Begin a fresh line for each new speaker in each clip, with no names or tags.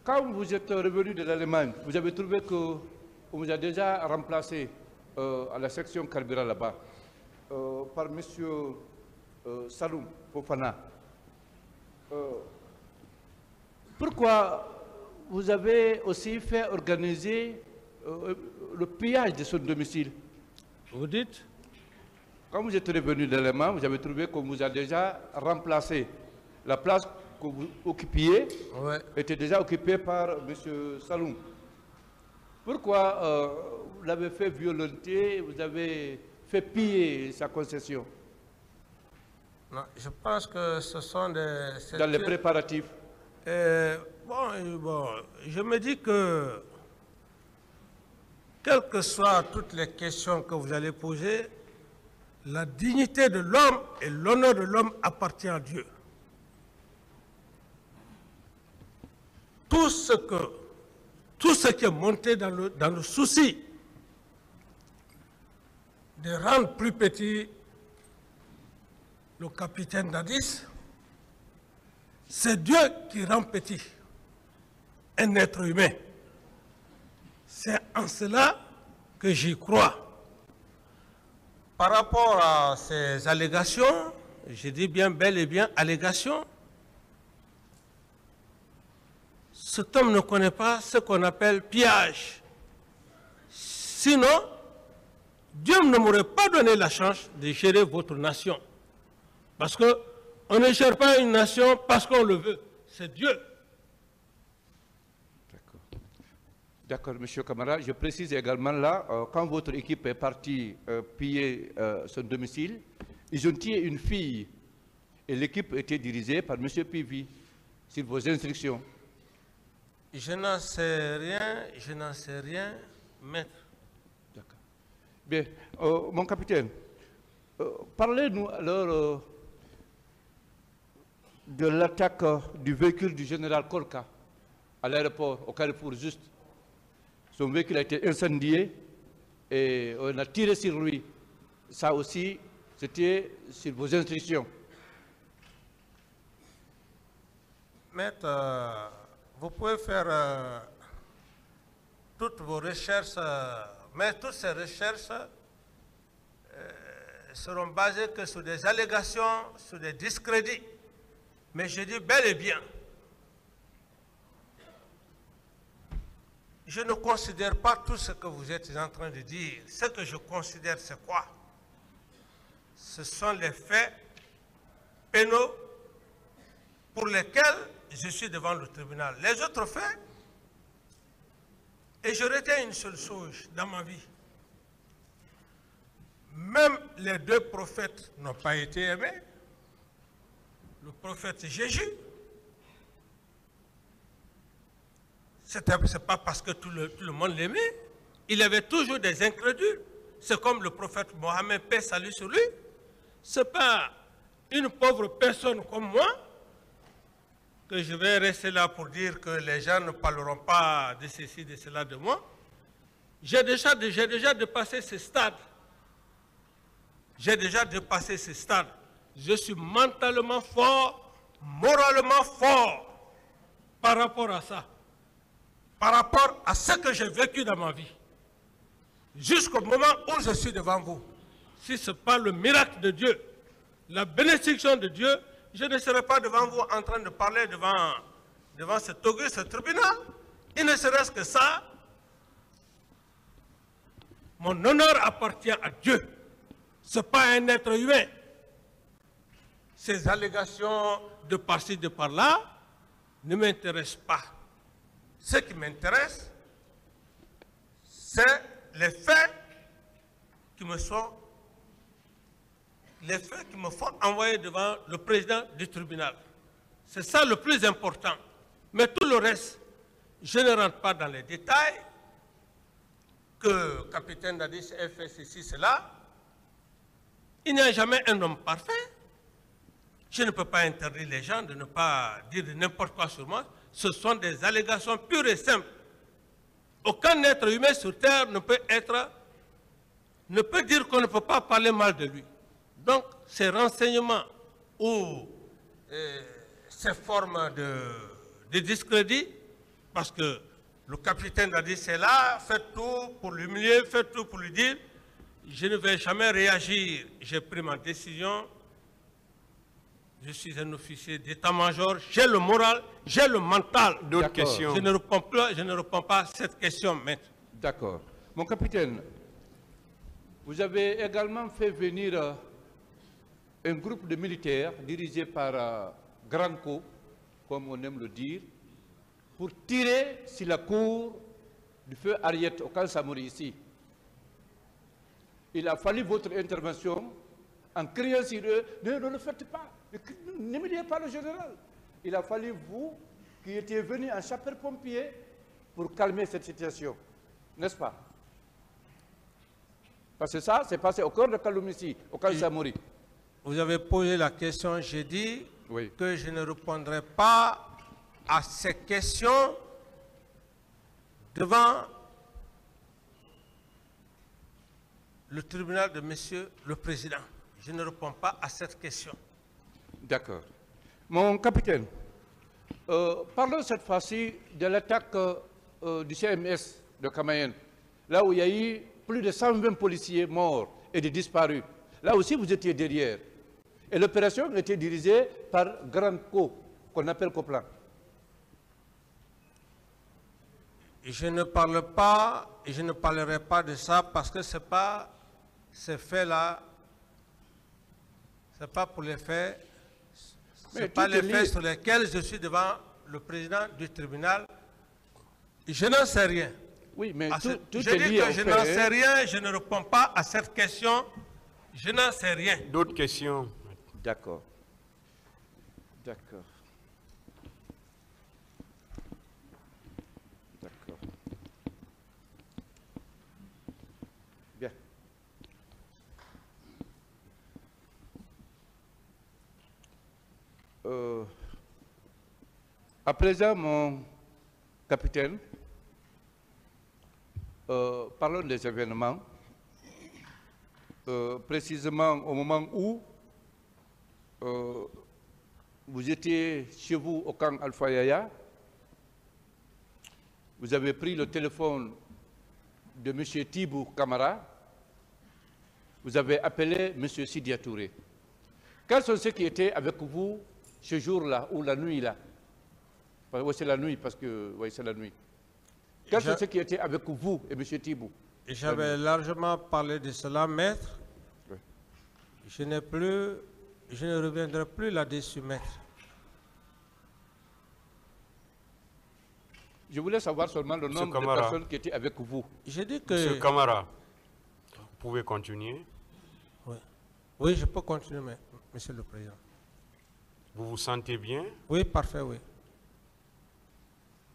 Quand vous êtes revenu de l'Allemagne, vous avez trouvé qu'on vous a déjà remplacé à la section carburant là-bas par M. Saloum Fofana. Pourquoi vous avez aussi fait organiser le pillage de son domicile?
Vous dites?
Quand vous êtes revenu de l'Allemagne, vous avez trouvé qu'on vous a déjà remplacé. La place que vous occupiez était déjà occupée par M. Saloum. Pourquoi vous l'avez fait violenter, vous avez fait piller sa concession?
Non, je pense que ce sont des...
Dans les préparatifs.
Bon, je me dis que, quelles que soient toutes les questions que vous allez poser, la dignité de l'homme et l'honneur de l'homme appartient à Dieu. Tout ce qui est monté dans le souci de rendre plus petit le capitaine Dadis, c'est Dieu qui rend petit un être humain. C'est en cela que j'y crois. Par rapport à ces allégations, je dis bien bel et bien allégations, cet homme ne connaît pas ce qu'on appelle pillage. Sinon, Dieu ne m'aurait pas donné la chance de gérer votre nation. Parce qu'on ne gère pas une nation parce qu'on le veut. C'est Dieu.
D'accord, M. Camara. Je précise également là, quand votre équipe est partie piller son domicile, ils ont tué une fille. Et l'équipe était dirigée par M. Pivi, sur vos instructions.
Je n'en sais rien, maître.
D'accord. Bien, mon capitaine, parlez-nous alors de l'attaque du véhicule du général Kolka à l'aéroport, au Carrefour juste. Son véhicule a été incendié et on a tiré sur lui. Ça aussi, c'était sur vos instructions.
Maître, vous pouvez faire toutes vos recherches, mais toutes ces recherches seront basées que sur des allégations, sur des discrédits. Mais je dis bel et bien, je ne considère pas tout ce que vous êtes en train de dire. Ce que je considère, c'est quoi? Ce sont les faits pénaux pour lesquels je suis devant le tribunal. Les autres faits, et je retiens une seule chose dans ma vie. Même les deux prophètes n'ont pas été aimés. Le prophète Jésus, ce n'est pas parce que tout le monde l'aimait. Il avait toujours des incrédules. C'est comme le prophète Mohammed, paix salut sur lui. Ce n'est pas une pauvre personne comme moi que je vais rester là pour dire que les gens ne parleront pas de ceci, de cela de moi. J'ai déjà dépassé ce stade. J'ai déjà dépassé ce stade. Je suis mentalement fort, moralement fort par rapport à ça. Par rapport à ce que j'ai vécu dans ma vie. Jusqu'au moment où je suis devant vous. Si ce n'est pas le miracle de Dieu, la bénédiction de Dieu, je ne serai pas devant vous en train de parler devant cet auguste tribunal. Il ne serait-ce que ça. Mon honneur appartient à Dieu. Ce n'est pas un être humain. Ces allégations de par-ci, de par-là, ne m'intéressent pas. Ce qui m'intéresse, c'est les faits qui me font envoyer devant le président du tribunal. C'est ça le plus important. Mais tout le reste, je ne rentre pas dans les détails, que capitaine Dadis ait fait ceci, cela. Il n'y a jamais un homme parfait. Je ne peux pas interdire les gens de ne pas dire n'importe quoi sur moi. Ce sont des allégations pures et simples. Aucun être humain sur terre ne peut dire qu'on ne peut pas parler mal de lui. Donc, ces renseignements ou ces formes de discrédit, parce que le capitaine a dit c'est là, faites tout pour l'humilier, faites tout pour lui dire je ne vais jamais réagir. J'ai pris ma décision. Je suis un officier d'état-major, j'ai le moral, j'ai le mental.
D'autres questions?
Je ne réponds pas à cette question, maître.
D'accord. Mon capitaine, vous avez également fait venir un groupe de militaires dirigé par Granco, comme on aime le dire, pour tirer sur la cour du feu Ariette au camp Samori ici. Il a fallu votre intervention en criant sur eux, ne le faites pas, n'humiliez pas le général. Il a fallu vous qui étiez venus en sapeur-pompier pour calmer cette situation, n'est-ce pas? Parce que ça, c'est passé au cœur de Kaloum ici, au camp Samori.
Vous avez posé la question, j'ai dit
Oui.
que je ne répondrai pas à ces questions devant le tribunal de Monsieur le Président. Je ne réponds pas à cette question.
D'accord. Mon capitaine, parlons cette fois-ci de l'attaque du CMS de Camayen, là où il y a eu plus de 120 policiers morts et des disparus. Là aussi, vous étiez derrière. Et l'opération était dirigée par Granco, qu'on appelle Coplan.
Je ne parle pas et je ne parlerai pas de ça parce que ces faits-là, ce n'est pas pour les faits, ce n'est pas les faits sur lesquels je suis devant le président du tribunal. Je n'en sais rien.
Oui, mais
Je
tout
dis
est lié
que
au
je
fait,
n'en sais rien, je ne réponds pas à cette question. Je n'en sais rien.
D'autres questions?
D'accord. D'accord. D'accord. Bien. À présent, mon capitaine, parlons des événements. Précisément au moment où vous étiez chez vous au camp Alpha Yaya, vous avez pris le téléphone de M. Tibou Kamara, vous avez appelé M. Sidia Touré. Quels sont ceux qui étaient avec vous ce jour-là ou la nuit-là? Oui, c'est la nuit, parce que oui, c'est la nuit. Quels sont ceux qui étaient avec vous et M. Tibou?
J'avais largement parlé de cela, maître.
Oui.
Je ne reviendrai plus là-dessus, maître.
Je voulais savoir seulement le nombre de personnes qui étaient avec vous.
J'ai dit que...
Monsieur Camara, vous pouvez continuer.
Oui, oui, je peux continuer, Monsieur le Président.
Vous vous sentez bien?
Oui, parfait, oui.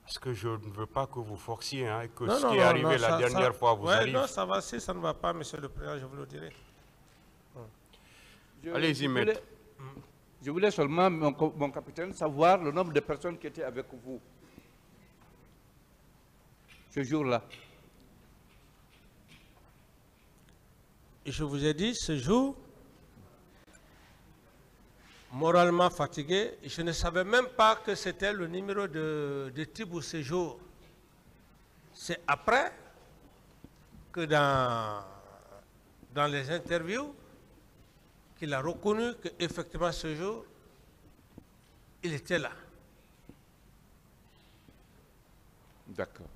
Parce que je ne veux pas que vous forciez, hein, et que
Non,
ce
non,
qui est
non,
arrivé
non,
la dernière fois vous arrive.
Non, ça va, si ça ne va pas, Monsieur le Président, je vous le dirai.
Allez-y, maître.
Je voulais seulement, mon capitaine, savoir le nombre de personnes qui étaient avec vous ce jour-là.
Et je vous ai dit, ce jour, moralement fatigué, je ne savais même pas que c'était le numéro de Tibou ce jour. C'est après que dans les interviews, qu'il a reconnu qu'effectivement ce jour, il était là.
D'accord.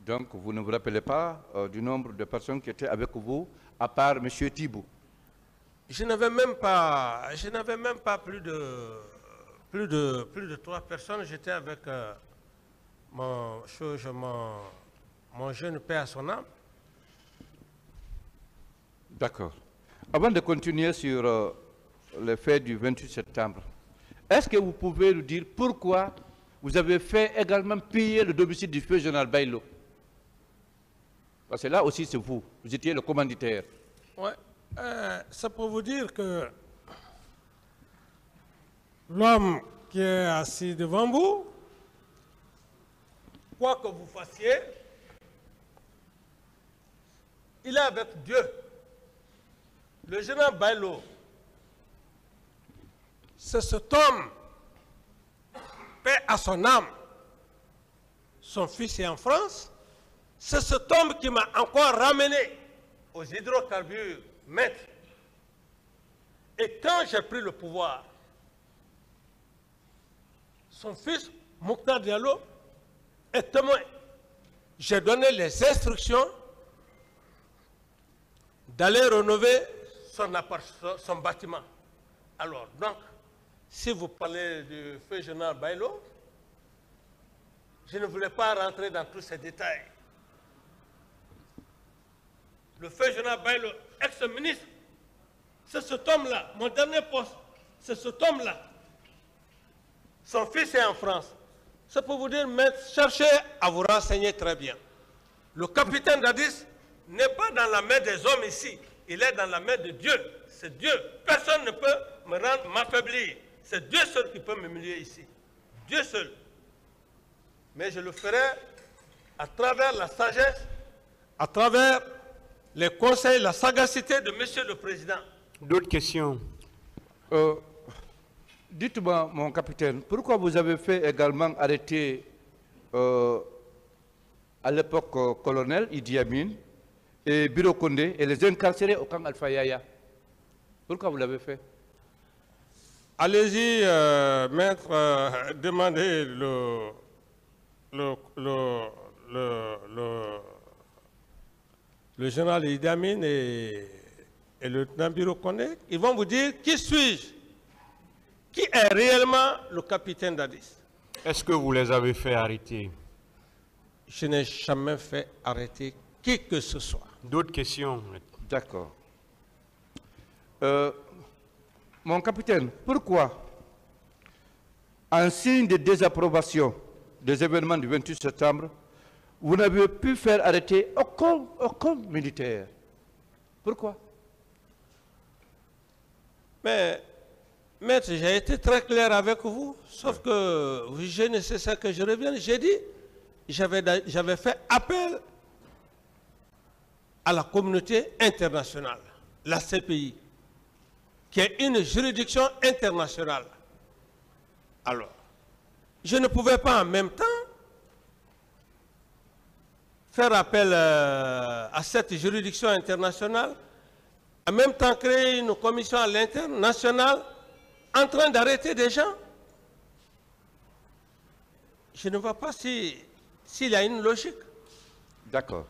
Donc, vous ne vous rappelez pas du nombre de personnes qui étaient avec vous, à part M. Tibou?
Je n'avais même pas plus de 3 personnes. J'étais avec mon jeune père à son âme.
D'accord. Avant de continuer sur les faits du 28 septembre, est-ce que vous pouvez nous dire pourquoi vous avez fait également piller le domicile du feu général Bailo? Parce que là aussi, c'est vous. Vous étiez le commanditaire.
Oui. C'est pour vous dire que l'homme qui est assis devant vous, quoi que vous fassiez, il est avec Dieu. Le général Bailo, c'est cet homme, paix à son âme. Son fils est en France. C'est cet homme qui m'a encore ramené aux hydrocarbures, maître. Et quand j'ai pris le pouvoir, son fils, Mokhtar Diallo, est témoin. J'ai donné les instructions d'aller rénover son bâtiment. Alors, donc, si vous parlez du feu général Bailo, je ne voulais pas rentrer dans tous ces détails. Le feu général Bailo, ex-ministre, c'est cet homme-là, mon dernier poste, c'est cet homme-là. Son fils est en France. C'est pour vous dire, maître, cherchez à vous renseigner très bien. Le capitaine Dadis n'est pas dans la main des hommes ici, il est dans la main de Dieu. C'est Dieu. Personne ne peut me rendre, m'affaiblir. C'est Dieu seul qui peut m'humilier ici. Dieu seul. Mais je le ferai à travers la sagesse, à travers les conseils, la sagacité de Monsieur le Président.
D'autres questions?
Dites-moi, mon capitaine, pourquoi vous avez fait également arrêter à l'époque colonel Idi Amin et Biro Kondé et les incarcérer au camp Alpha Yaya? Pourquoi vous l'avez fait?
Allez-y, maître, demandez le général Idi Amin et le lieutenant Biro Kondé. Ils vont vous dire qui suis-je? Qui est réellement le capitaine Dadis?
Est-ce que vous les avez fait arrêter?
Je n'ai jamais fait arrêter qui que ce soit.
D'autres questions?
D'accord. Mon capitaine, pourquoi, en signe de désapprobation des événements du 28 septembre, vous n'avez pu faire arrêter aucun militaire? Pourquoi?
Mais, maître, j'ai été très clair avec vous, sauf que vous jugez nécessaire que je revienne. J'ai dit, j'avais fait appel à la communauté internationale, la CPI, qui est une juridiction internationale. Alors, je ne pouvais pas en même temps faire appel à cette juridiction internationale, en même temps créer une commission à l'international en train d'arrêter des gens. Je ne vois pas s'il y a une logique.
D'accord.